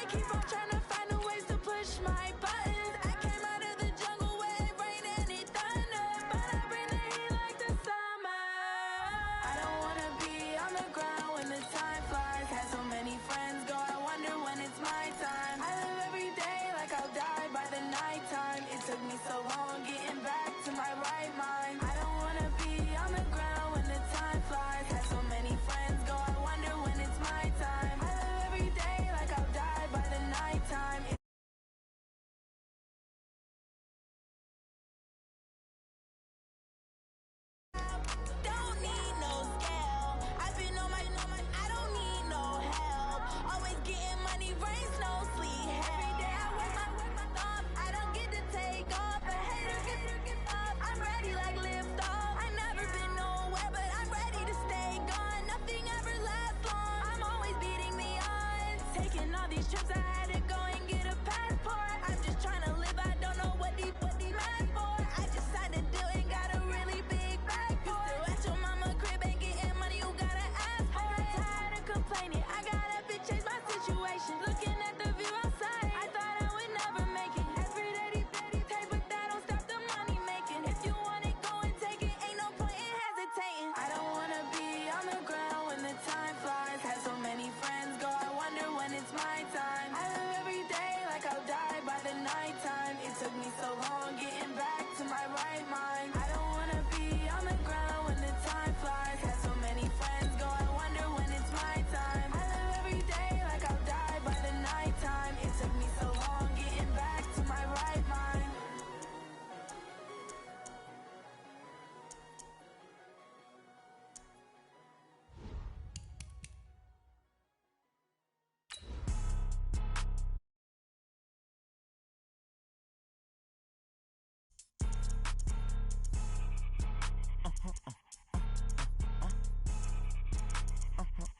keep on trying to find new ways to push my buttons. I came out of the jungle where it rained and it thundered, but I bring the heat like the summer. I don't wanna be on the ground when the time flies. Had so many friends go, I wonder when it's my time. I live every day like I'll die by the nighttime. It took me so long getting back to my right mind. I don't wanna be on the ground when the time flies. Had so many friends go, I wonder when it's my time. I live every day like I'll die by the nighttime. Don't need no scale. I've been on my, I don't need no help. Always getting money, rains, no sleep. Every day I work my thumb. I don't get to take off. A hater get up. I'm ready like lift off. I never been nowhere, but I'm ready to stay gone. Nothing ever lasts long. I'm always beating the odds. Taking all these trips, I had to go and get a passport. I'm just trying to live. I don't know what the mad for. I just signed a deal and got a really big bag for it. Still at your mama crib and getting money, you gotta ask for it. Tired of complaining, I gotta change my situation. Looking at the view outside, I thought I would never make it. Every day take, but that don't stop the money making. If you want it, go and take it. Ain't no point in hesitating. I don't wanna be on the ground when the time flies. Had so many friends go, I wonder when it's my time. I live every day like I'll die by the nighttime. It took me so long getting back to my right mind. I don't wanna be on the ground when the time flies. Had so many friends go, I wonder when it's my time. I live every day like I'll die by the nighttime. It took me so long getting back to my right mind.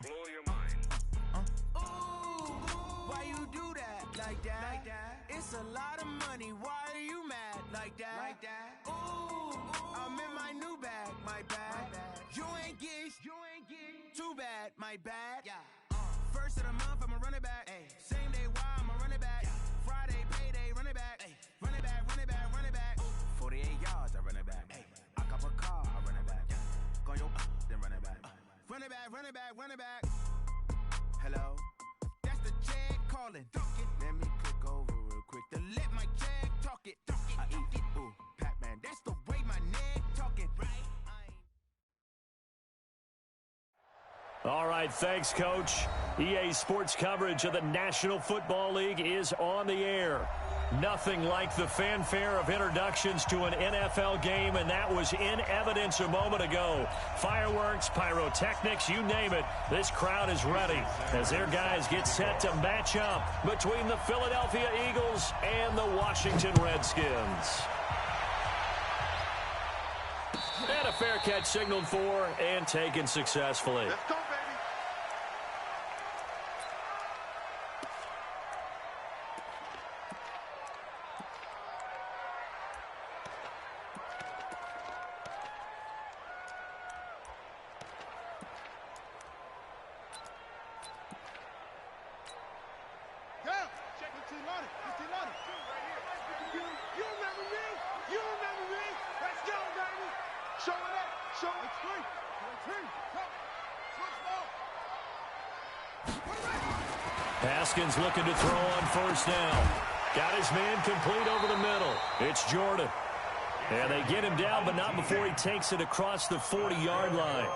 Blow your mind. Why you do that like that? It's a lot of money. Why are you mad like that? Ooh, I'm in my new bag, my bad. You ain't get too bad, my bad. First of the month, I'ma run it back. Same day, why I'ma run it back. Friday, payday, run it back. Run it back, run it back, run it back. 48 yards, I run it back. I cop a car, I run it back. Go your then run it back. Run it back, run it back, run it back. Hello, that's the check calling. Let me click over real quick to let my check talk it. I eat it, ooh, Pac-Man. That's the way my neck talking, right? All right, thanks, Coach. EA Sports coverage of the National Football League is on the air. Nothing like the fanfare of introductions to an NFL game, and that was in evidence a moment ago. Fireworks, pyrotechnics, you name it. This crowd is ready as their guys get set to match up between the Philadelphia Eagles and the Washington Redskins. And a fair catch signaled for and taken successfully. Let's go, baby. Haskins looking to throw on first down. Got his man complete over the middle. It's Jordan. And they get him down, but not before he takes it across the 40-yard line.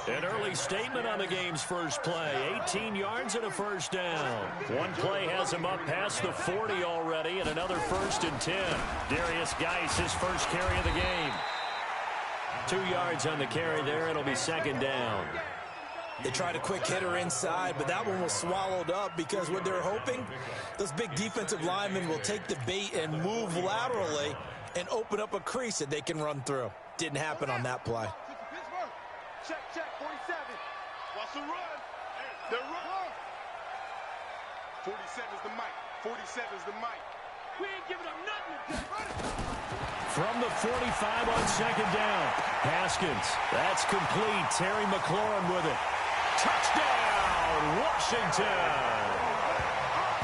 An early statement on the game's first play. 18 yards and a first down. One play has him up past the 40 already, and another 1st and 10. Darius Geis, his first carry of the game. 2 yards on the carry there. It'll be 2nd down. They tried a quick hitter inside, but that one was swallowed up because what they're hoping, those big defensive linemen will take the bait and move laterally and open up a crease that they can run through. Didn't happen on that play. Check, 47. Watch the run. The run. 47's the mic. 47's the mic. We ain't giving up nothing. From the 45 on 2nd down. Haskins. That's complete. Terry McLaurin with it. Touchdown, Washington.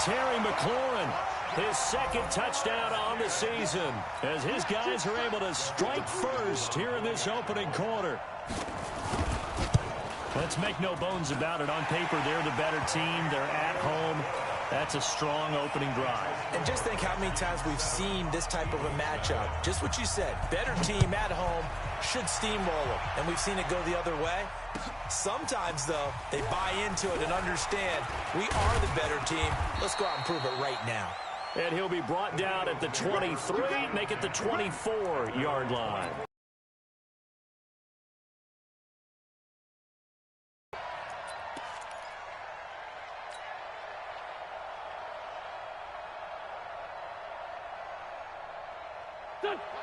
Terry McLaurin, his second touchdown on the season, as his guys are able to strike first here in this opening quarter. Let's make no bones about it. On paper, they're the better team. They're at home. That's a strong opening drive. And just think how many times we've seen this type of a matchup. Just what you said, better team at home should steamroll them. And we've seen it go the other way. Sometimes, though, they buy into it and understand we are the better team. Let's go out and prove it right now. And he'll be brought down at the 23, make it the 24-yard line.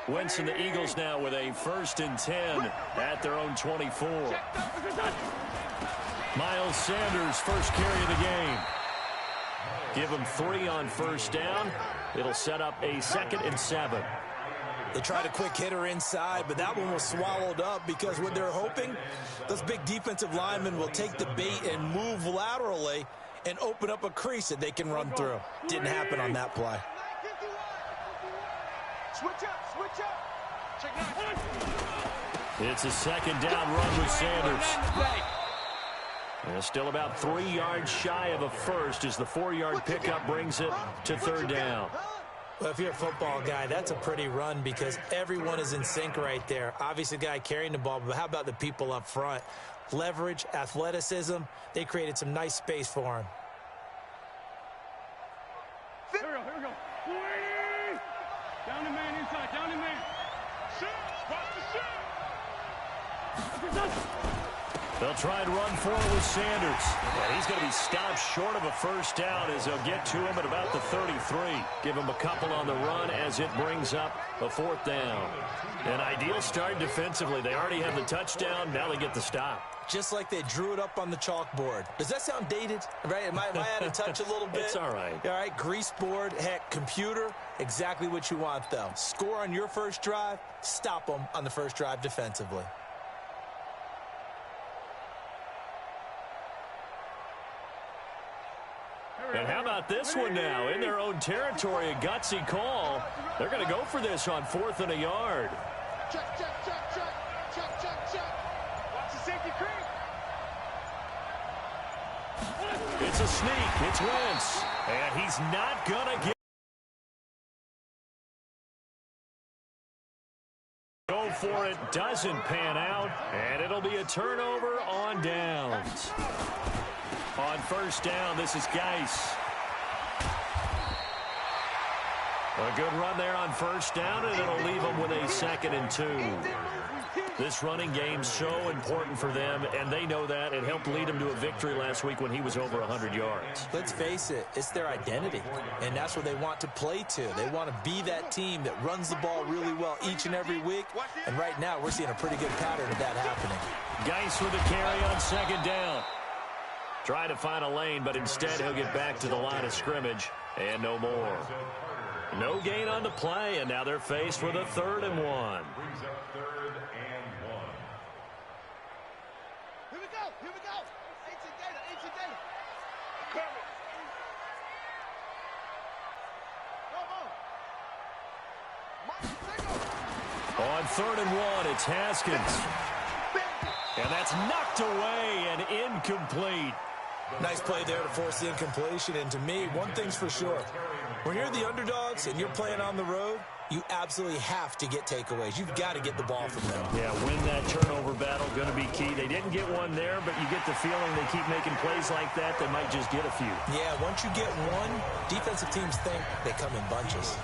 Wentz and the Eagles now with a 1st and 10 at their own 24. Miles Sanders, first carry of the game. Give him 3 on 1st down. It'll set up a 2nd and 7. They tried a quick hitter inside, but that one was swallowed up because what they're hoping, those big defensive linemen will take the bait and move laterally and open up a crease that they can run through. Didn't happen on that play. Switch up, switch up. It's a 2nd down run with Sanders. And still about 3 yards shy of a first as the 4-yard pickup brings it to 3rd down. Well, if you're a football guy, that's a pretty run because everyone is in sync right there. Obviously, the guy carrying the ball, but how about the people up front? Leverage, athleticism, they created some nice space for him. Here we go. Down the man inside, down the man. Shoot, watch the shoot. They'll try and run forward with Sanders. And he's going to be stopped short of a 1st down as they'll get to him at about the 33. Give him a couple on the run as it brings up a 4th down. An ideal start defensively. They already have the touchdown. Now they get the stop. Just like they drew it up on the chalkboard. Does that sound dated? Right? Am I out of touch a little bit? It's all right. All right, grease board, heck, computer, exactly what you want, though. Score on your first drive, stop them on the first drive defensively. And how about this one now? In their own territory, a gutsy call. They're going to go for this on 4th and a yard. Check, check, check, check. Check, check, check. Watch the safety creep. It's a sneak. It's Wentz. And he's not going to get. Go for it. Doesn't pan out. And it'll be a turnover on downs. On 1st down, this is Geis. A good run there on 1st down, and it'll leave them with a 2nd and 2. This running game's so important for them, and they know that. It helped lead them to a victory last week when he was over 100 yards. Let's face it, it's their identity, and that's what they want to play to. They want to be that team that runs the ball really well each and every week, and right now we're seeing a pretty good pattern of that happening. Geis with a carry on 2nd down. Try to find a lane, but instead he'll get back to the line of scrimmage, and no more. No gain on the play, and now they're faced with a 3rd and 1. Brings up 3rd and 1. Here we go, here we go. Ancient data, ancient data. Coming. Come on. On 3rd and 1, it's Haskins. And that's knocked away and incomplete. Nice play there to force the incompletion, and to me, one thing's for sure. When you're the underdogs and you're playing on the road, you absolutely have to get takeaways. You've got to get the ball from them. Yeah, win that turnover battle, going to be key. They didn't get one there, but you get the feeling they keep making plays like that, they might just get a few. Yeah, once you get one, defensive teams think they come in bunches.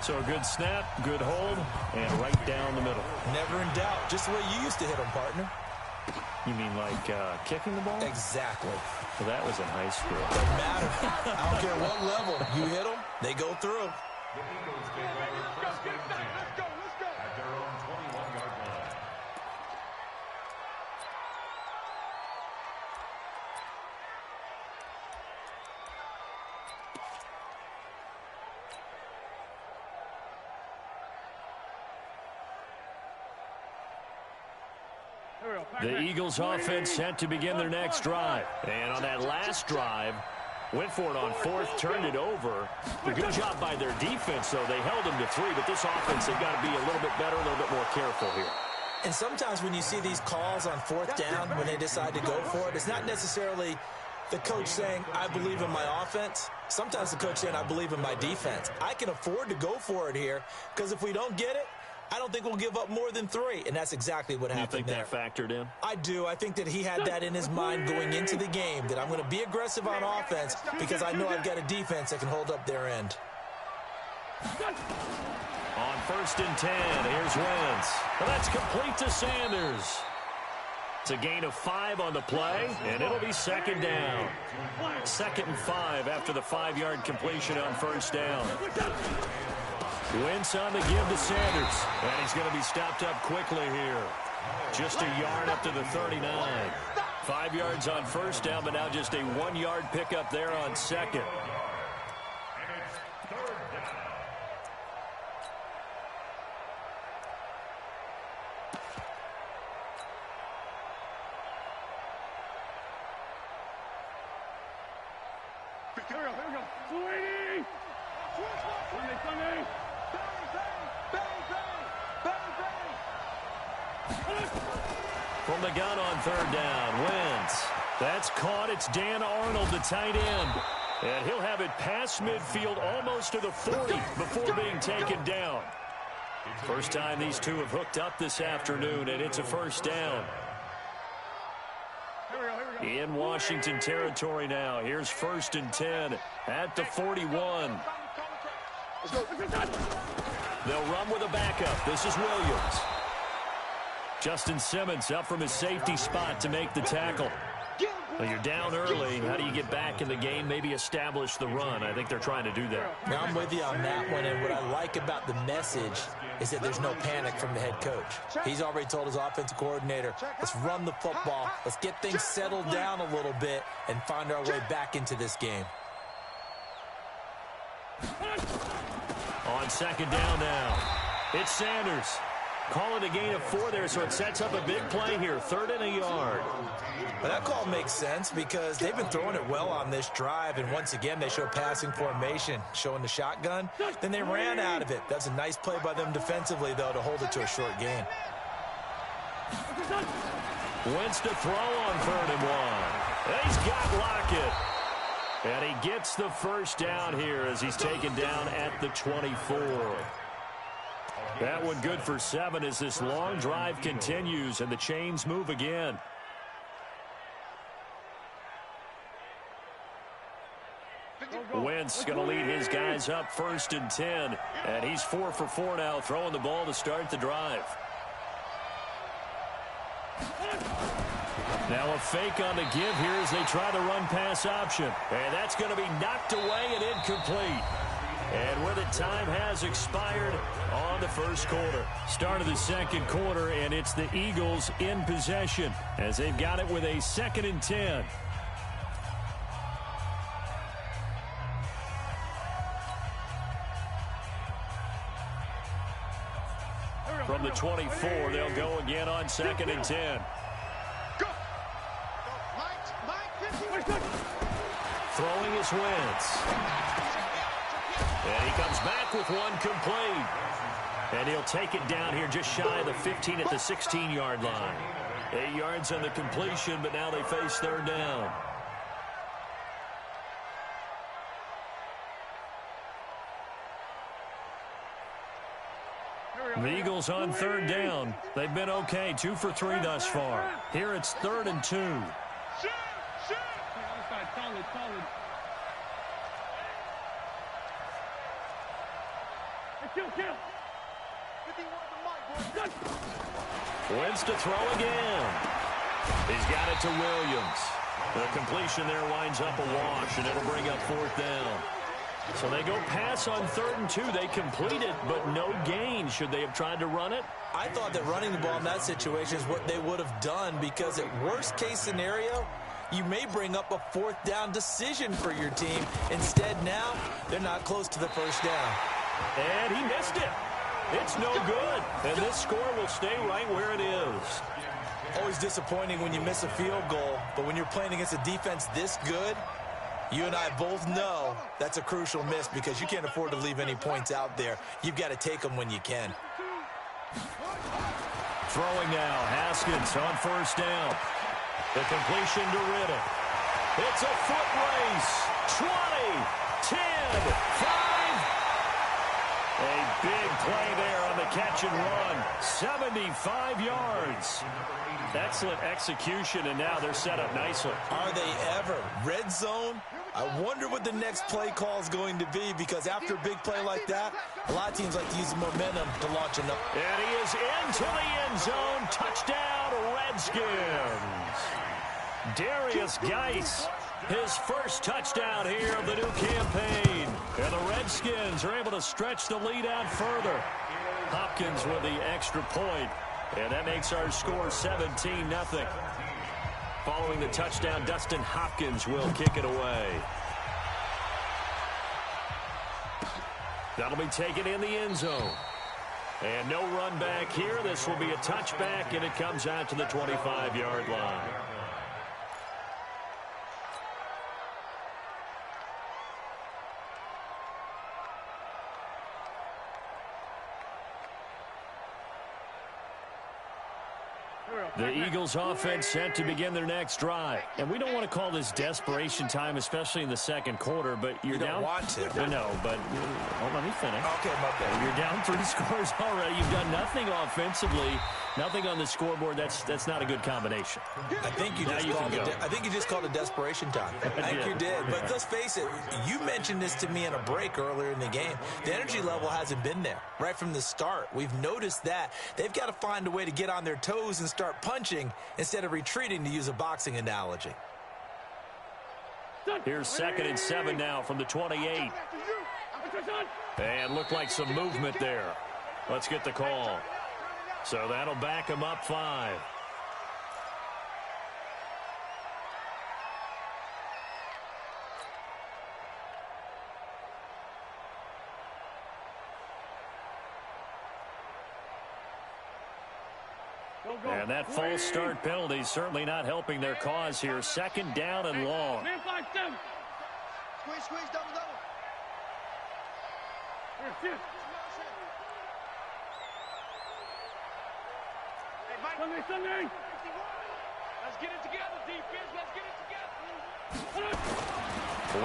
So a good snap, good hold, and right down the middle. Never in doubt. Just the way you used to hit them, partner. You mean like kicking the ball? Exactly. Well, that was in high school. Doesn't matter. I don't care what level. You hit them, they go through. The Eagles take over 1st and 10 at their own 21-yard line. The Eagles offense set to begin their next drive. And on that last drive, Went for it on fourth, turned it over. A good job by their defense, though. They held them to 3, but this offense, they've got to be a little bit better, a little bit more careful here. And sometimes when you see these calls on fourth down, when they decide to go for it, it's not necessarily the coach saying, I believe in my offense. Sometimes the coach saying, I believe in my defense. I can afford to go for it here because if we don't get it, I don't think we'll give up more than 3, and that's exactly what happened there. You think that factored in? I do. I think that he had that in his mind going into the game, that I'm going to be aggressive on offense because I know I've got a defense that can hold up their end. On 1st and 10, here's Wentz. Well, that's complete to Sanders. It's a gain of 5 on the play, and it'll be 2nd down. 2nd and 5 after the 5-yard completion on 1st down. Wentz on the give to Sanders, and he's going to be stopped up quickly here. Just a yard up to the 39. 5 yards on 1st down, but now just a 1-yard pickup there on 2nd. Here we go. Sweetie! Sunday. From the gun on 3rd down, Wentz. That's caught. It's Dan Arnold, the tight end. And he'll have it past midfield almost to the 40 before being taken down. First time these two have hooked up this afternoon, and it's a 1st down. In Washington territory now. Here's 1st and 10 at the 41. They'll run with a backup. This is Williams. Justin Simmons up from his safety spot to make the tackle. Well, you're down early. How do you get back in the game? Maybe establish the run. I think they're trying to do that. Now, I'm with you on that one, and what I like about the message is that there's no panic from the head coach. He's already told his offensive coordinator, let's run the football, let's get things settled down a little bit and find our way back into this game. On 2nd down now, it's Sanders. Call it a gain of 4 there, so it sets up a big play here. 3rd and a yard. But that call makes sense because they've been throwing it well on this drive, and once again they show passing formation, showing the shotgun. Then they ran out of it. That's a nice play by them defensively, though, to hold it to a short gain. Wentz to throw on 3rd and 1. He's got Lockett. And he gets the 1st down here as he's taken down at the 24. That one good for 7 as this long drive continues and the chains move again. Wentz going to lead his guys up 1st and 10. And he's 4 for 4 now, throwing the ball to start the drive. Now a fake on the give here as they try to run pass option. And that's going to be knocked away and incomplete. And with it, time has expired on the 1st quarter. Start of the 2nd quarter, and it's the Eagles in possession as they've got it with a 2nd and 10. From the 24, they'll go again on 2nd and 10. Throwing is Wentz. And he comes back with one complete. And he'll take it down here just shy of the 15 at the 16-yard line. 8 yards on the completion, but now they face 3rd down. The Eagles on 3rd down. They've been okay, 2 for 3 thus far. Here it's 3rd and 2. Wentz to throw again. He's got it to Williams. The completion there winds up a wash, and it'll bring up 4th down. So they go pass on 3rd and 2. They complete it, but no gain. Should they have tried to run it? I thought that running the ball in that situation is what they would have done because at worst case scenario, you may bring up a 4th down decision for your team. Instead now, they're not close to the 1st down. And he missed it. It's no good. And this score will stay right where it is. Always disappointing when you miss a field goal, but when you're playing against a defense this good, You and I both know that's a crucial miss because you can't afford to leave any points out there. You've got to take them when you can. Throwing now, Haskins on first down. The completion to Riddle. It's a foot race. 20, 10, 5. A big play there on the catch and run. 75 yards. Excellent execution, and now they're set up nicely. Are they ever? Red zone? I wonder what the next play call is going to be, because after a big play like that, a lot of teams like to use the momentum to launch enough. And he is into the end zone. Touchdown, Redskins. Darius Geis, his first touchdown here of the new campaign. And the Redskins are able to stretch the lead out further. Hopkins with the extra point. And that makes our score 17-0. Following the touchdown, Dustin Hopkins will kick it away. That'll be taken in the end zone. And no run back here. This will be a touchback, and it comes out to the 25-yard line. The Eagles offense set to begin their next drive. And we don't want to call this desperation time, especially in the second quarter, but you're down. You don't want to. No, but let me finish. Okay, my bad. You're down 3 scores already. You've done nothing offensively, nothing on the scoreboard. That's not a good combination. I think you just called it desperation time. I think you did. But let's face it, you mentioned this to me in a break earlier in the game. The energy level hasn't been there right from the start. We've noticed that. They've got to find a way to get on their toes and start punching instead of retreating, to use a boxing analogy. Here's 2nd and 7 now from the 28. And looked like some movement there. Let's get the call. So that'll back him up 5. And that false start penalty is certainly not helping their cause here. 2nd down and long. Squeeze, double. Hey, Mike. Sunday. Let's get it together, defense. Let's get it together.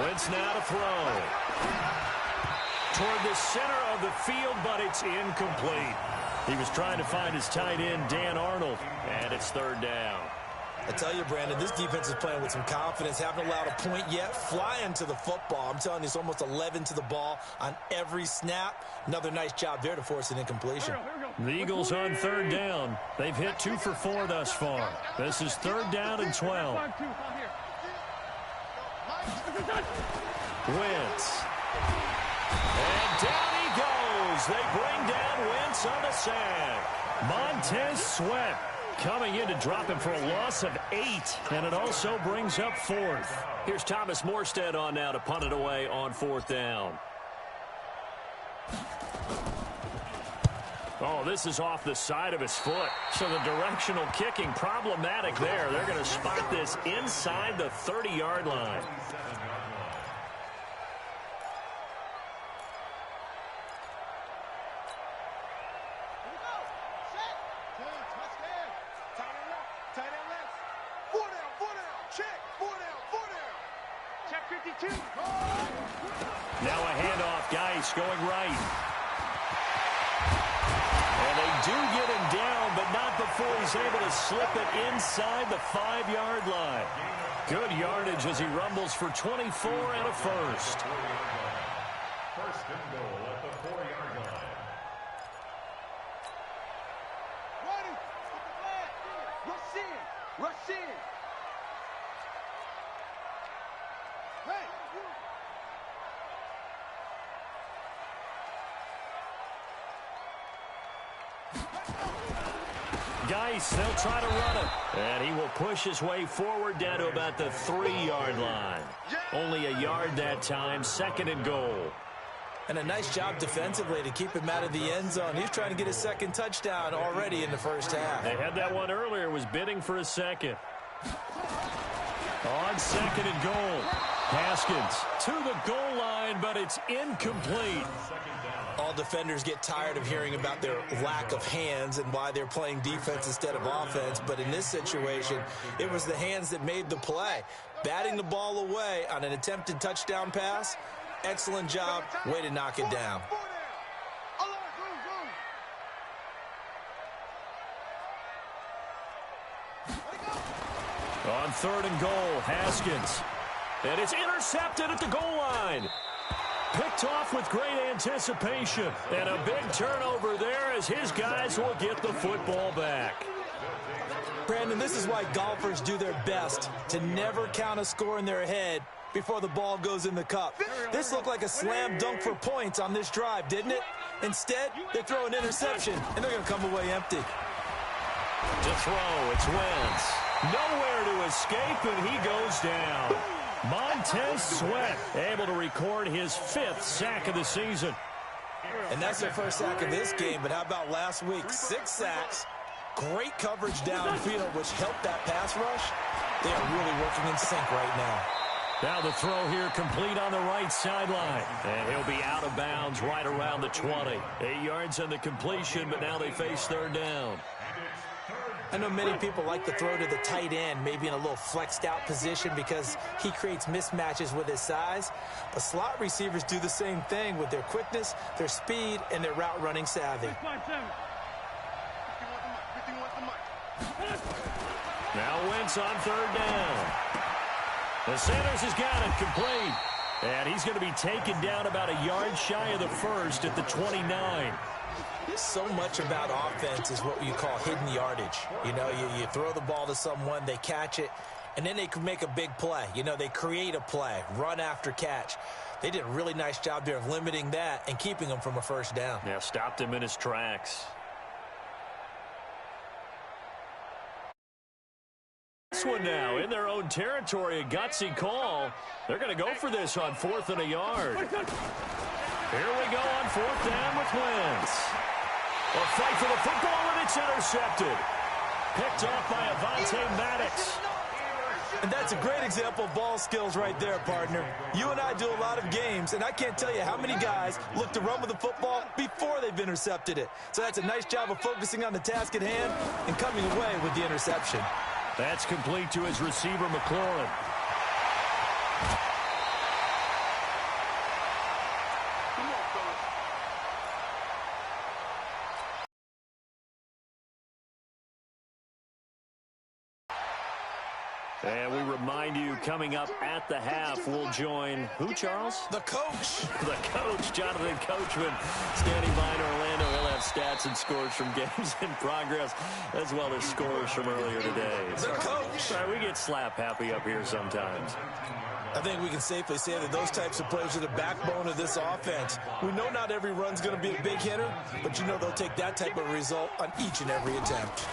Wentz now to throw. Toward the center of the field, but it's incomplete. He was trying to find his tight end, Dan Arnold, and it's 3rd down. I tell you, Brandon, this defense is playing with some confidence. Haven't allowed a point yet. Flying to the football. I'm telling you, it's almost 11 to the ball on every snap. Another nice job there to force an incompletion. The Eagles on 3rd down. They've hit 2 for 4 thus far. This is 3rd down and 12. Wentz. And down he goes. They bring down Wentz on the sack. Montez Sweat coming in to drop him for a loss of 8. And it also brings up 4th. Here's Thomas Morstead on now to punt it away on 4th down. Oh, this is off the side of his foot. So the directional kicking problematic there. They're going to spot this inside the 30-yard line. Now a handoff, Geis going right. And they do get him down, but not before he's able to slip it inside the 5-yard line. Good yardage as he rumbles for 24 and a first. 1st and goal at the 4-yard line. Rush in. Hey. Geis, they'll try to run it. And he will push his way forward down to about the 3-yard line. Only a yard that time, 2nd and goal. And a nice job defensively to keep him out of the end zone. He's trying to get his 2nd touchdown already in the first half. They had that one earlier, was bidding for a 2nd. On 2nd and goal. Haskins to the goal line, but it's incomplete. All defenders get tired of hearing about their lack of hands and why they're playing defense instead of offense. But in this situation, it was the hands that made the play. Batting the ball away on an attempted touchdown pass, excellent job. Way to knock it down. On 3rd and goal, Haskins. And it's intercepted at the goal line. Picked off with great anticipation. And a big turnover there as his guys will get the football back. Brandon, this is why golfers do their best to never count a score in their head before the ball goes in the cup. This looked like a slam dunk for points on this drive, didn't it? Instead, they throw an interception, and they're going to come away empty. To throw, it's Wentz. Nowhere to escape, and he goes down. Montez Sweat able to record his 5th sack of the season. And that's their first sack of this game, but how about last week? 6 sacks, great coverage downfield, which helped that pass rush. They are really working in sync right now. Now the throw here complete on the right sideline. And he'll be out of bounds right around the 20. 8 yards on the completion, but now they face 3rd down. I know many people like to throw to the tight end, maybe in a little flexed out position because he creates mismatches with his size. But slot receivers do the same thing with their quickness, their speed, and their route running savvy. Now Wentz on 3rd down. The Sanders has got it complete. And he's going to be taken down about a yard shy of the 1st at the 29. So much about offense is what you call hidden yardage. You know, you throw the ball to someone, they catch it, and then they can make a big play. You know, they create a play, run after catch. They did a really nice job there of limiting that and keeping him from a 1st down. Yeah, stopped him in his tracks. This one now in their own territory, a gutsy call. They're going to go for this on 4th and a yard. Here we go on 4th down with Wentz. A fight for the football, and it's intercepted. Picked off by Avonte Maddox. And that's a great example of ball skills right there, partner. You and I do a lot of games, and I can't tell you how many guys look to run with the football before they've intercepted it. So that's a nice job of focusing on the task at hand and coming away with the interception. That's complete to his receiver, McLaurin. And we remind you, coming up at the half, we'll join who, Charles? The coach. The coach, Jonathan Coachman, standing by in Orlando. He'll have stats and scores from games in progress, as well as scores from earlier today. The coach. We get slap happy up here sometimes. I think we can safely say that those types of plays are the backbone of this offense. We know not every run's going to be a big hitter, but you know they'll take that type of result on each and every attempt.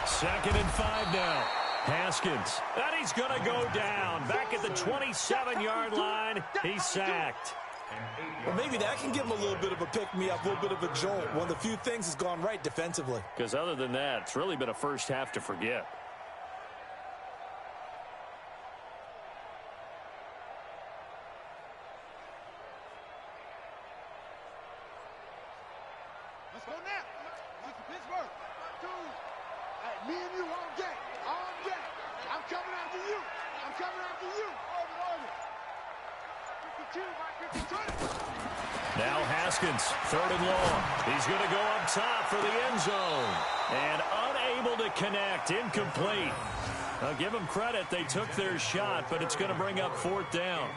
2nd and 5 now. Haskins, and he's going to go down. Back at the 27-yard line, he's sacked. Well, maybe that can give him a little bit of a pick-me-up, a little bit of a jolt. One of the few things has gone right defensively. Because other than that, it's really been a first half to forget. Let's go now. This is Pittsburgh. Hey, me and you all day. All day. I'm coming after you. I'm coming after you. Over. 52, Mike. 52. Now Haskins, 3rd and long. He's going to go up top for the end zone. And unable to connect, incomplete. I'll give them credit. They took their shot, but it's going to bring up 4th down.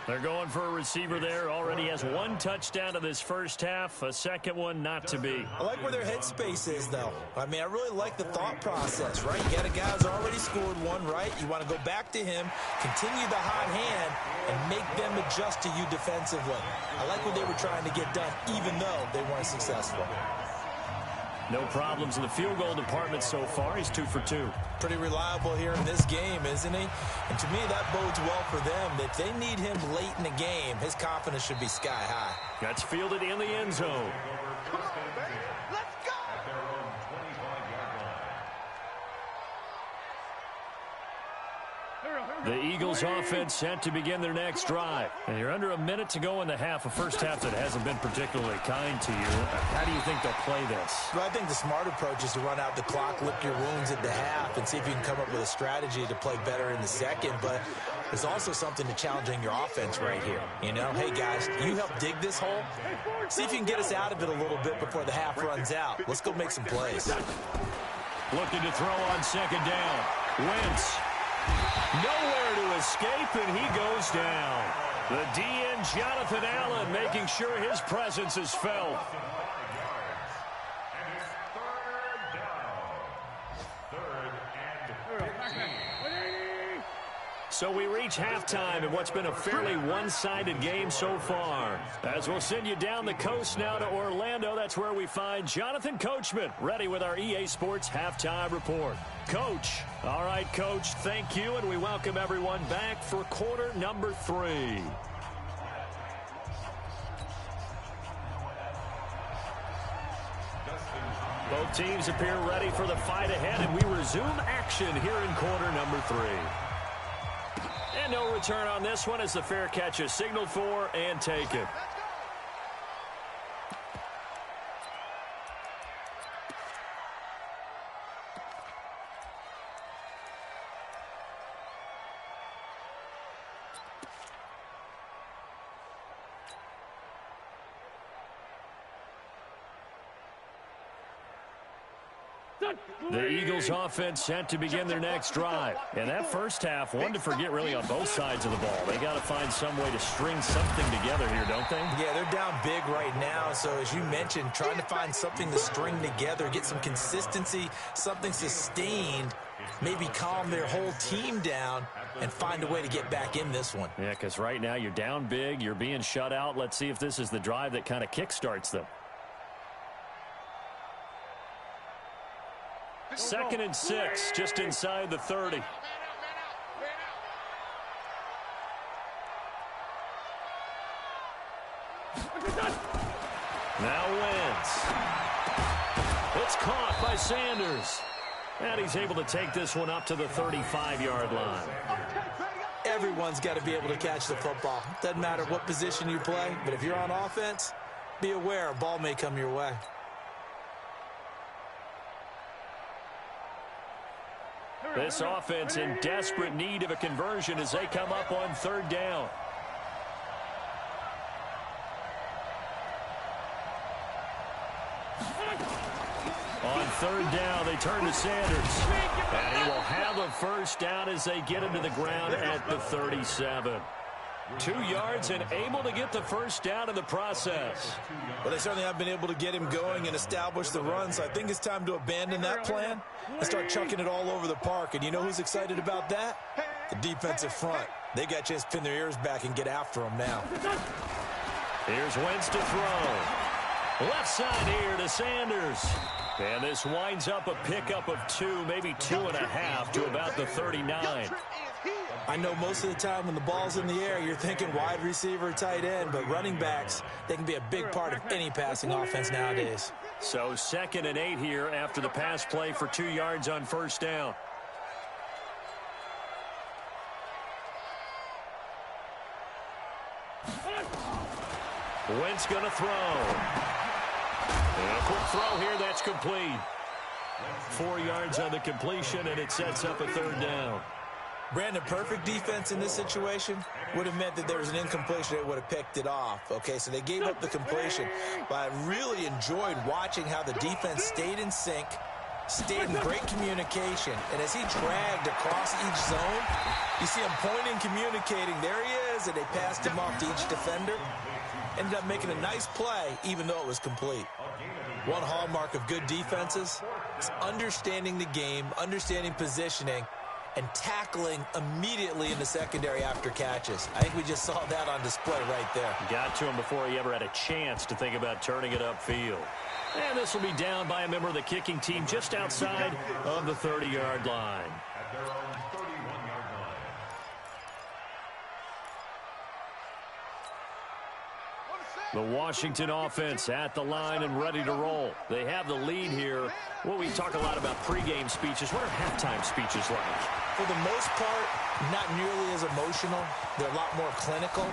They're going for a receiver there. Already has 1 touchdown in this first half. A second one not to be. I like where their headspace is, though. I mean, I really like the thought process, right? You got a guy who's already scored one, right? You want to go back to him, continue the hot hand, and make them adjust to you defensively. I like what they were trying to get done, even though they weren't successful. No problems in the field goal department so far. He's 2 for 2. Pretty reliable here in this game, isn't he? And to me, that bodes well for them. If they need him late in the game, his confidence should be sky high. That's fielded in the end zone. Come on, baby. Let's go. The Eagles offense set to begin their next drive. And you're under a minute to go in the half, a first half that hasn't been particularly kind to you. How do you think they'll play this? Well, I think the smart approach is to run out the clock, lick your wounds at the half, and see if you can come up with a strategy to play better in the second. But there's also something to challenging your offense right here. You know, hey, guys, you help dig this hole. See if you can get us out of it a little bit before the half runs out. Let's go make some plays. Looking to throw on second down. Wentz. Nowhere to escape, and he goes down. The DN, Jonathan Allen, making sure his presence is felt. So we reach halftime in what's been a fairly one-sided game so far. As we'll send you down the coast now to Orlando, that's where we find Jonathan Coachman, ready with our EA Sports Halftime Report. Coach. All right, Coach, thank you, and we welcome everyone back for quarter number 3. Both teams appear ready for the fight ahead, and we resume action here in quarter number 3. And no return on this one as the fair catch is signaled for and taken. The Eagles offense set to begin their next drive. And that first half, one to forget really on both sides of the ball. They got to find some way to string something together here, don't they? Yeah, they're down big right now. So as you mentioned, trying to find something to string together, get some consistency, something sustained, maybe calm their whole team down and find a way to get back in this one. Yeah, because right now you're down big, you're being shut out. Let's see if this is the drive that kind of kickstarts them. 2nd and 6, just inside the 30. Now Wentz. It's caught by Sanders. And he's able to take this one up to the 35-yard line. Everyone's got to be able to catch the football. Doesn't matter what position you play, but if you're on offense, be aware a ball may come your way. This offense in desperate need of a conversion as they come up on 3rd down. On 3rd down, they turn to Sanders. And he will have a first down as they get him to the ground at the 37. 2 yards and able to get the first down in the process. Well, they certainly have been able to get him going and establish the run, so I think it's time to abandon that plan and start chucking it all over the park. And you know who's excited about that? The defensive front. They got a chance to pin their ears back and get after him now. Here's Wentz to throw. Left side here to Sanders. And this winds up a pickup of 2, maybe 2.5 to about the 39. I know most of the time when the ball's in the air, you're thinking wide receiver, tight end, but running backs, they can be a big part of any passing offense nowadays. So 2nd and 8 here after the pass play for 2 yards on first down. Wentz going to throw. And a quick throw here, that's complete. 4 yards on the completion, and it sets up a 3rd down. Brandon, perfect defense in this situation would have meant that there was an incompletion. They would have picked it off. Okay, so they gave up the completion. But I really enjoyed watching how the defense stayed in sync, stayed in great communication. And as he dragged across each zone, you see him pointing, communicating. There he is, and they passed him off to each defender. Ended up making a nice play, even though it was complete. One hallmark of good defenses is understanding the game, understanding positioning, and tackling immediately in the secondary after catches. I think we just saw that on display right there. Got to him before he ever had a chance to think about turning it upfield. And this will be down by a member of the kicking team just outside of the 30-yard line. At their own 31-yard line. The Washington offense at the line and ready to roll. They have the lead here. Well, we talk a lot about pregame speeches. What are halftime speeches like? For the most part, not nearly as emotional. They're a lot more clinical.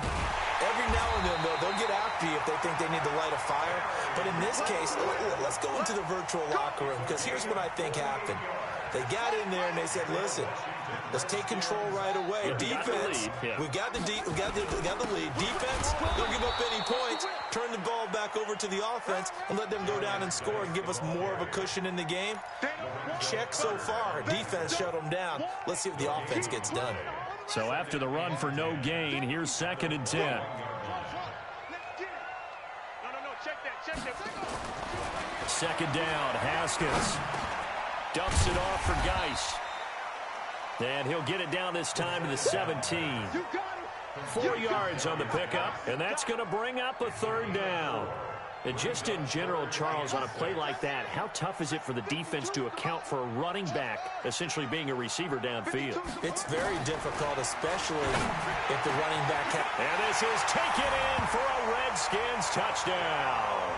Every now and then, though, they'll get after you if they think they need to light a fire. But in this case, let's go into the virtual locker room, because here's what I think happened. They got in there and they said, listen, let's take control right away. Defense, we got the lead. Defense, don't give up any points. Turn the ball back over to the offense and let them go down and score and give us more of a cushion in the game. Check so far. Defense shut them down. Let's see if the offense gets done. So after the run for no gain, here's 2nd and 10. Second down, Haskins dumps it off for Geis. And he'll get it down this time to the 17. 4 yards on the pickup, and that's going to bring up a 3rd down. And just in general, Charles, on a play like that, how tough is it for the defense to account for a running back essentially being a receiver downfield? It's very difficult, especially if the running back... And this is taken in for a Redskins touchdown.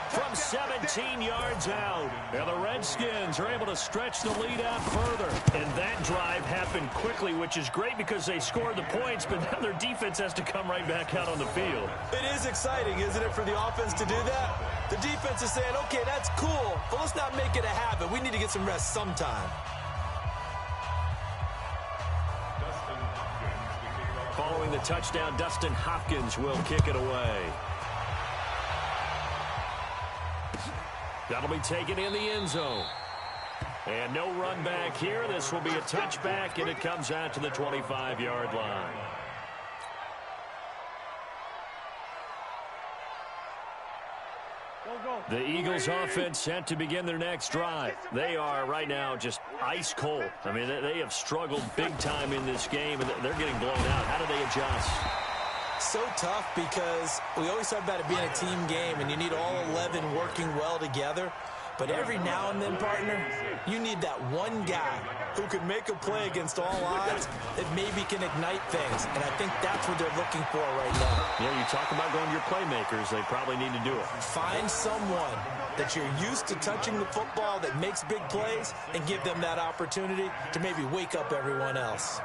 From 17 yards out, and the Redskins are able to stretch the lead out further. And that drive happened quickly, which is great because they scored the points, but now their defense has to come right back out on the field. It is exciting, isn't it, for the offense to do that? The defense is saying, okay, that's cool, but let's not make it a habit. We need to get some rest sometime. Following the touchdown, Dustin Hopkins will kick it away. That'll be taken in the end zone. And no run back here. This will be a touchback, and it comes out to the 25-yard line. The Eagles offense set to begin their next drive. They are right now just ice cold. I mean, they have struggled big time in this game, and they're getting blown out. How do they adjust? So tough, because we always talk about it being a team game and you need all 11 working well together. But every now and then, partner, you need that one guy who can make a play against all odds that maybe can ignite things. And I think that's what they're looking for right now. Yeah, you talk about going to your playmakers. They probably need to do it. Find someone that you're used to touching the football that makes big plays and give them that opportunity to maybe wake up everyone else.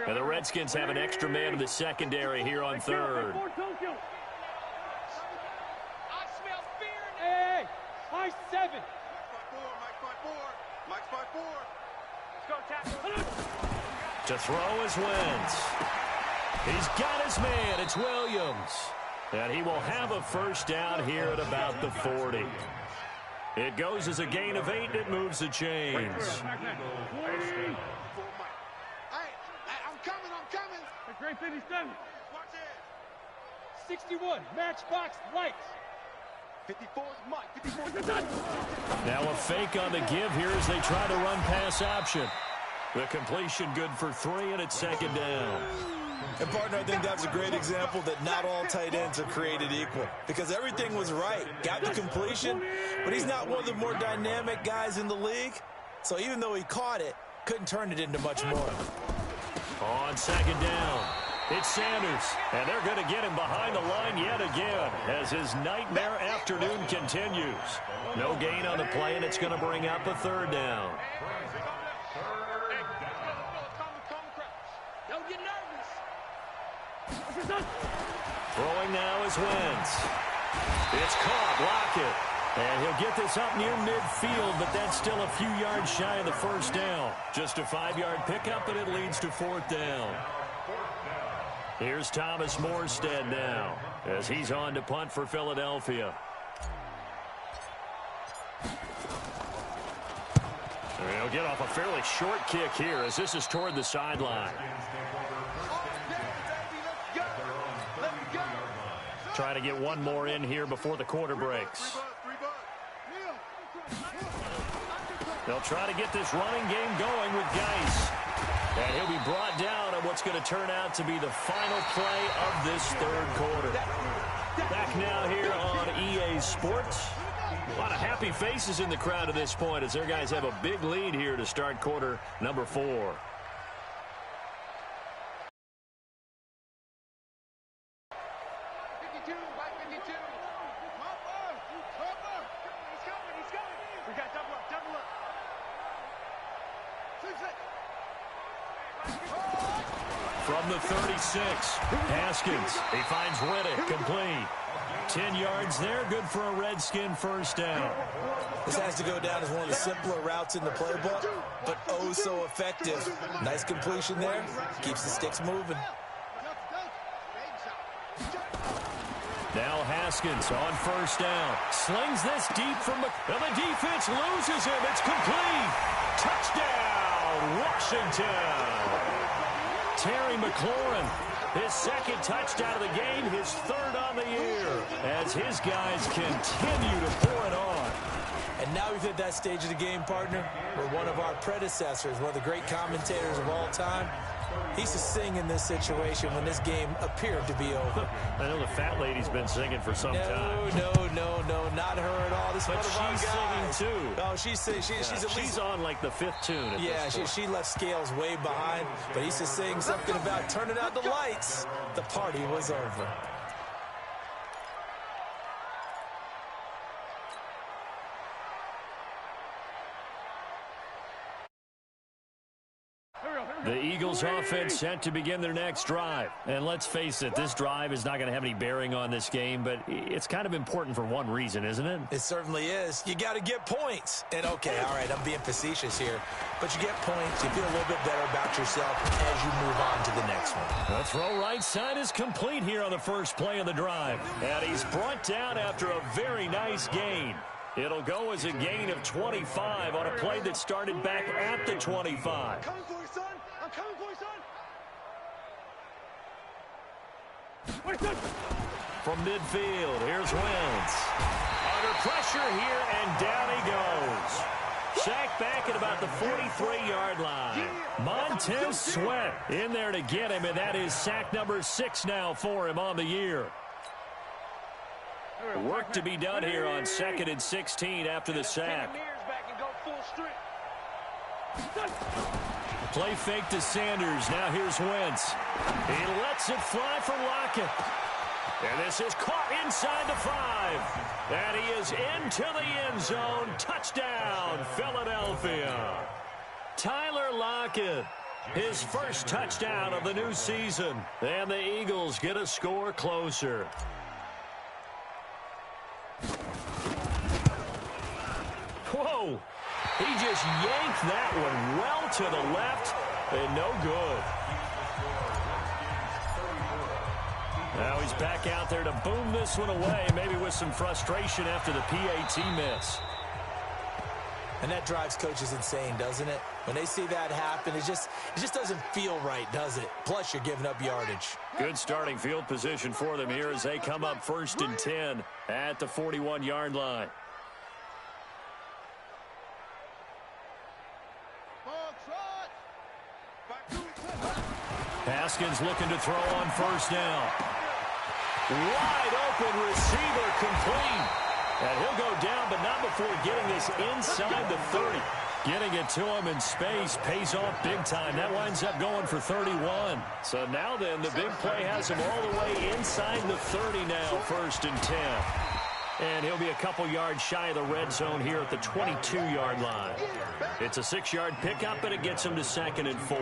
And the Redskins have an extra man in the secondary here on 3rd. I smell fear. Hey, high 7. Mike's by 4. Let's go, tackle. To throw is Wentz. He's got his man. It's Williams. And he will have a first down here at about the 40. It goes as a gain of 8. It moves the chains. Great 57. 61, matchbox lights. 54 is Mike. 54 is now a fake on the give here as they try to run pass option. The completion good for 3, and it's 2nd down. And, partner, I think that's a great example that not all tight ends are created equal, because everything was right. Got the completion, but he's not one of the more dynamic guys in the league. So even though he caught it, couldn't turn it into much more. On 2nd down, it's Sanders, and they're going to get him behind the line yet again as his nightmare afternoon continues. No gain on the play, and it's going to bring up a 3rd down. Don't get nervous. Throwing now is Wentz. It's caught, Lockett. And he'll get this up near midfield, but that's still a few yards shy of the first down. Just a 5-yard pickup, and it leads to 4th down. Here's Thomas Morstead now as he's on to punt for Philadelphia. And he'll get off a fairly short kick here as this is toward the sideline. Try to get one more in here before the quarter breaks. They'll try to get this running game going with Geis. And he'll be brought down on what's going to turn out to be the final play of this 3rd quarter. Back now here on EA Sports. A lot of happy faces in the crowd at this point as their guys have a big lead here to start quarter number 4. From the 36, Haskins. He finds Riddick, complete. 10 yards there, good for a Redskin first down. This has to go down as one of the simpler routes in the playbook, but oh so effective. Nice completion there, keeps the sticks moving. Now Haskins on first down. Slings this deep from the defense loses him. It's complete. Touchdown, Washington. Terry McLaurin, his second touchdown of the game, his third on the year, as his guys continue to pour it on. And now we've hit that stage of the game, partner, where one of our predecessors, one of the great commentators of all time, he used to sing in this situation when this game appeared to be over. I know the fat lady's been singing for some time. No, not her at all. This but one of our guys. Singing too. Oh, she's on like the fifth tune. Yeah, she left Scales way behind, but he used to sing something about turning out the lights. The party was over. The Eagles offense set to begin their next drive. And let's face it, this drive is not going to have any bearing on this game, but it's kind of important for one reason, isn't it? It certainly is. You got to get points. And okay, all right, I'm being facetious here, but you get points, you feel a little bit better about yourself as you move on to the next one. The throw right side is complete here on the first play of the drive. And he's brought down after a very nice gain. It'll go as a gain of 25 on a play that started back at the 25. Coming for you, son. I'm coming for you, son. From midfield, here's Wentz. Under pressure here, and down he goes. Sacked back at about the 43-yard line. Montez Sweat in there to get him, and that is sack number 6 now for him on the year. Work to be done here on 2nd and 16 after the sack. Play fake to Sanders. Now here's Wentz. He lets it fly for Lockett. And this is caught inside the 5. And he is into the end zone. Touchdown, Philadelphia. Tyler Lockett, his first touchdown of the new season. And the Eagles get a score closer. Whoa! He just yanked that one well to the left, and no good. Now he's back out there to boom this one away, maybe with some frustration after the PAT miss. And that drives coaches insane, doesn't it? When they see that happen, it just doesn't feel right, does it? Plus, you're giving up yardage. Good starting field position for them here as they come up 1st and 10 at the 41-yard line. Haskins looking to throw on first down. Wide open receiver complete. And he'll go down, but not before getting this inside the 30. Getting it to him in space pays off big time. That winds up going for 31. So now then, the big play has him all the way inside the 30 now, 1st and 10. And he'll be a couple yards shy of the red zone here at the 22-yard line. It's a 6-yard pickup, but it gets him to 2nd and 4.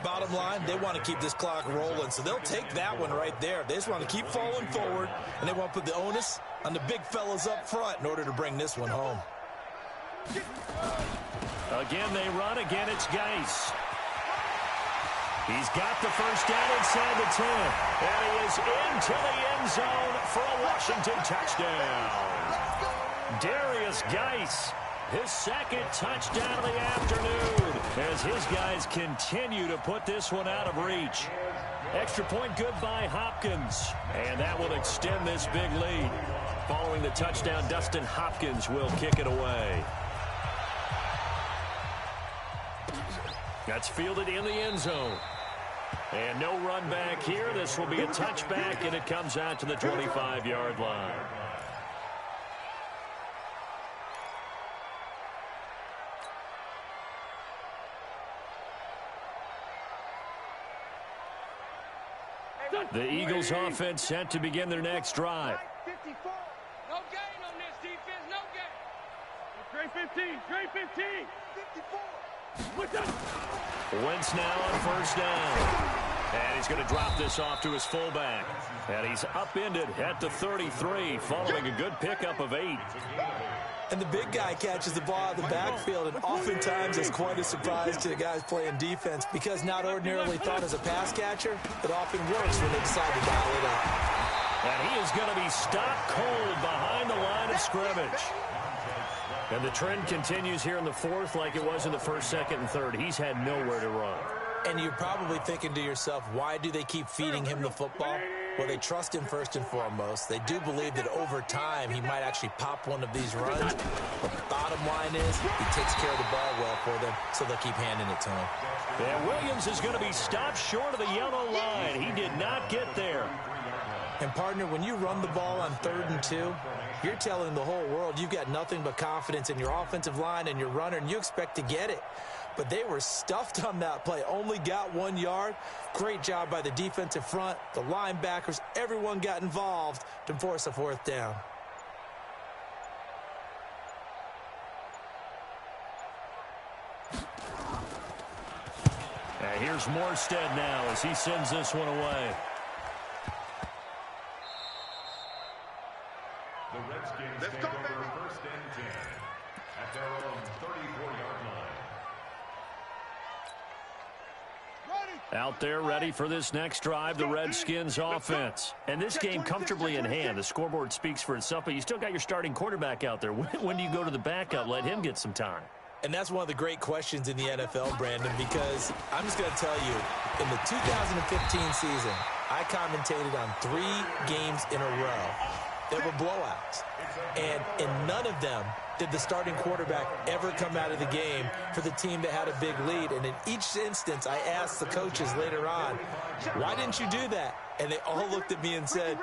Bottom line, they want to keep this clock rolling, so they'll take that one right there. They just want to keep falling forward, and they want to put the onus on the big fellas up front in order to bring this one home. Again, they run. Again, it's Geis. He's got the first down inside the 10. And he is into the end zone for a Washington touchdown. Darius Geis, his second touchdown of the afternoon, as his guys continue to put this one out of reach. Extra point good by Hopkins, and that will extend this big lead. Following the touchdown, Dustin Hopkins will kick it away. That's fielded in the end zone. And no run back here. This will be a touchback, and it comes out to the 25-yard line. The Eagles offense set to begin their next drive. 54. No gain on this defense. No gain. Great 15. Great 15. 54. Wentz now on first down. And he's going to drop this off to his fullback. And he's upended at the 33, following a good pickup of 8. And the big guy catches the ball out of the backfield, and oftentimes it's quite a surprise to the guys playing defense because not ordinarily thought as a pass catcher, it often works when they decide to dial it up. And he is going to be stopped cold behind the line of scrimmage. And the trend continues here in the fourth like it was in the first, second, and third. He's had nowhere to run. And you're probably thinking to yourself, why do they keep feeding him the football? Well, they trust him first and foremost. They do believe that over time he might actually pop one of these runs. But the bottom line is he takes care of the ball well for them, so they'll keep handing it to him. And Williams is going to be stopped short of the yellow line. He did not get there. And, partner, when you run the ball on 3rd and 2, you're telling the whole world you've got nothing but confidence in your offensive line and your runner, and you expect to get it. But they were stuffed on that play, only got 1 yard. Great job by the defensive front, the linebackers, everyone got involved to force a 4th down. And here's Morstead now as he sends this one away. The Redskins take over first and 10 at their own 34-yard line. Out there ready for this next drive, the Redskins offense. And this game comfortably in hand. The scoreboard speaks for itself, but you still got your starting quarterback out there. When do you go to the backup? Let him get some time. And that's one of the great questions in the NFL, Brandon, because I'm just going to tell you, in the 2015 season, I commentated on 3 games in a row that were blowouts. And in none of them did the starting quarterback ever come out of the game for the team that had a big lead. And in each instance, I asked the coaches later on, why didn't you do that? And they all looked at me and said,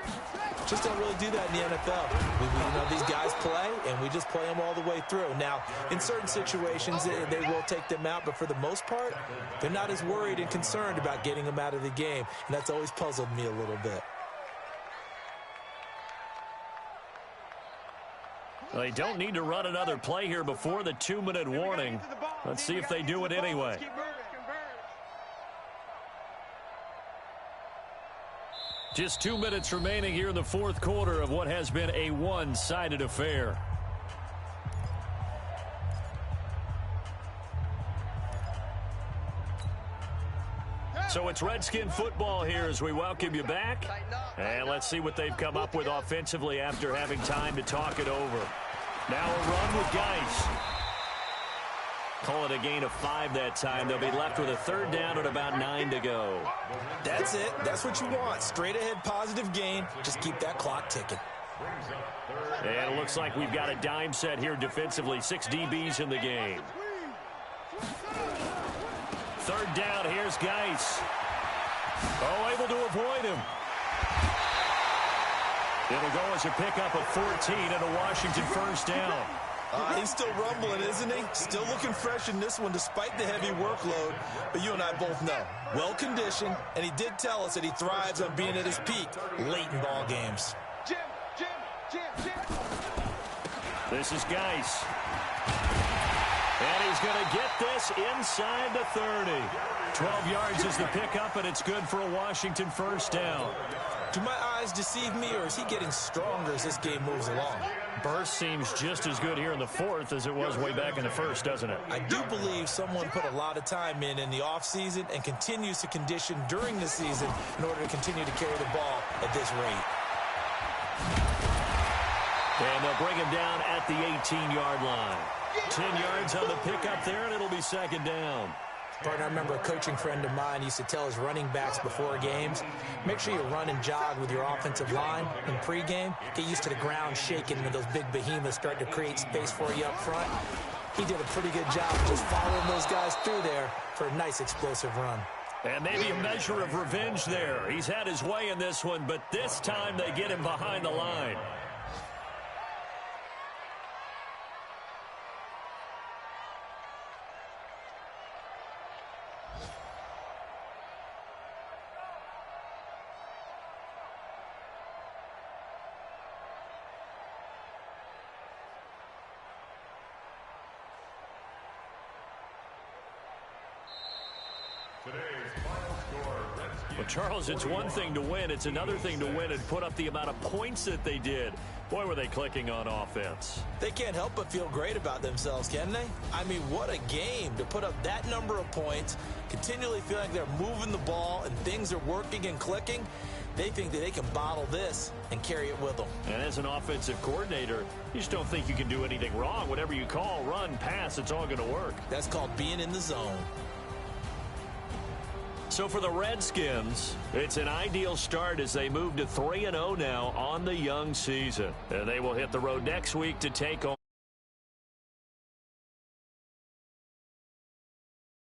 just don't really do that in the NFL. You know, these guys play, and we just play them all the way through. Now, in certain situations, they will take them out, but for the most part, they're not as worried and concerned about getting them out of the game. And that's always puzzled me a little bit. Well, they don't need to run another play here before the 2-minute warning. Let's see if they do it anyway. Just 2 minutes remaining here in the fourth quarter of what has been a one-sided affair. So it's Redskin football here as we welcome you back. And let's see what they've come up with offensively after having time to talk it over. Now a run with Geis. Call it a gain of 5 that time. They'll be left with a 3rd down and about 9 to go. That's it. That's what you want. Straight ahead positive gain. Just keep that clock ticking. And it looks like we've got a dime set here defensively. 6 DBs in the game. 3rd down. Here's Geis. Oh, able to avoid him. It'll go as a pickup of 14 and a Washington 1st down. He's still rumbling, isn't he? Still looking fresh in this one despite the heavy workload. But you and I both know, well-conditioned, and he did tell us that he thrives on being at his peak late in ball games. Jim. This is Geis. And he's going to get this inside the 30. 12 yards is the pickup, and it's good for a Washington 1st down. Do my eyes deceive me, or is he getting stronger as this game moves along? Burst seems just as good here in the 4th as it was way back in the 1st, doesn't it? I do believe someone put a lot of time in the offseason and continues to condition during the season in order to continue to carry the ball at this rate. And they'll bring him down at the 18-yard line. 10 yards on the pickup there, and it'll be 2nd down. Partner, I remember a coaching friend of mine used to tell his running backs before games, make sure you run and jog with your offensive line in pregame. Get used to the ground shaking when those big behemoths start to create space for you up front. He did a pretty good job just following those guys through there for a nice explosive run. And maybe a measure of revenge there. He's had his way in this one, but this time they get him behind the line. Well, Charles, it's one thing to win. It's another thing to win and put up the amount of points that they did. Boy, were they clicking on offense. They can't help but feel great about themselves, can they? I mean, what a game to put up that number of points, continually feel like they're moving the ball and things are working and clicking. They think that they can bottle this and carry it with them. And as an offensive coordinator, you just don't think you can do anything wrong. Whatever you call, run, pass, it's all going to work. That's called being in the zone. So for the Redskins, it's an ideal start as they move to 3-0 now on the young season. And they will hit the road next week to take on